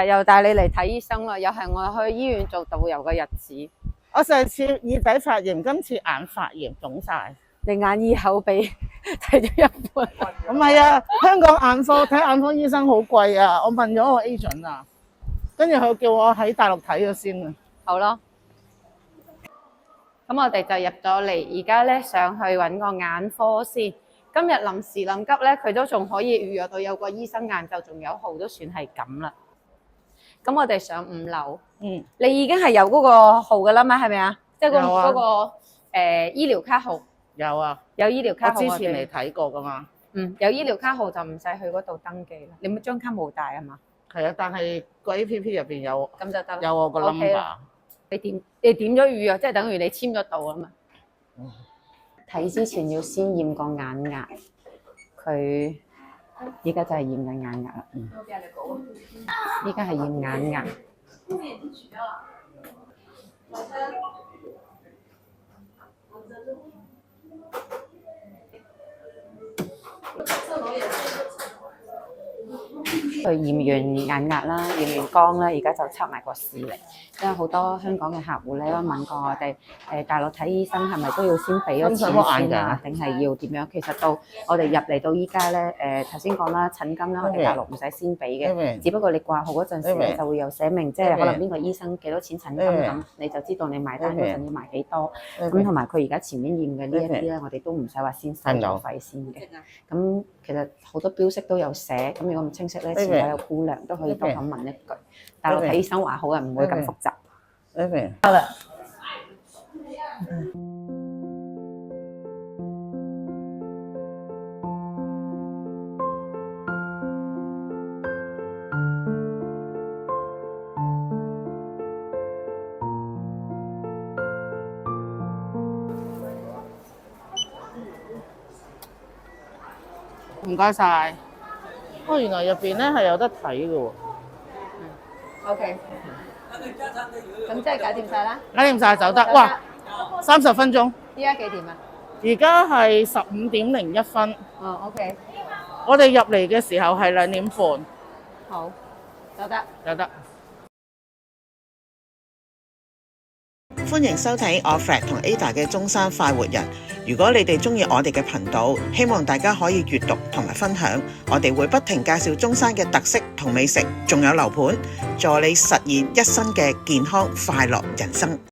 又帶你嚟睇醫生啦，又係我去醫院做導遊嘅日子。我上次耳仔發炎，今次眼發炎腫晒。你眼耳口鼻睇咗一半。唔係啊，香港眼科睇眼科醫生好貴啊！我問咗我 agent 啊，跟住佢叫我喺大陸睇咗先啊。好咯，咁我哋就入咗嚟，而家咧上去揾個眼科先。今日臨時臨急咧，佢都仲可以預約到有個醫生，晏晝仲有號，都算係咁啦。咁我哋上5樓。你已經係有嗰個號㗎啦嘛，係咪啊？即係嗰個醫療卡號。有啊，有醫療卡號。我之前嚟睇過㗎嘛。有醫療卡號就唔使去嗰度登記啦。你冇張卡冇帶啊嘛？係啊，但係個 APP 入邊有，咁就得啦。有我個 number。你點咗預約，即係等於你簽咗到啊嘛。睇之前要先驗個眼壓，佢依家就係驗緊眼壓啦。依家係驗眼壓。佢驗完眼壓啦，驗完光啦，而家就測埋個視力。因為好多香港嘅客戶咧都問過我哋，大陸睇醫生係咪都要先俾咗錢先啊？定係要點樣？其實到我哋入嚟到依家咧，頭先講啦，診金啦，我哋大陸唔使先俾嘅，只不過你掛號嗰陣時咧就會有寫明，即係可能邊個醫生幾多錢診金咁，你就知道你埋單嗰陣要埋幾多。咁同埋佢而家前面驗嘅呢一啲咧，我哋都唔使話先收咗費先嘅。咁其實好多標識都有寫，咁如果唔清晰咧，前台有姑娘都可以多咁問一句。大陸睇醫生話好嘅，唔會咁複雜。得啦。唔該晒。哦，原來入邊咧係有得睇嘅喎。OK。咁即係搞掂晒啦？搞掂晒走得。哇！30分鐘。依家幾點啊？而家係15:01。哦 ，OK。我哋入嚟嘅時候係2點半。好，走得。走得。歡迎收睇我 Fred 同 Ada 嘅中山快活人。如果你哋中意我哋嘅頻道，希望大家可以閱讀同埋分享。我哋會不停介紹中山嘅特色同美食，仲有樓盤，助你實現一生嘅健康快樂人生。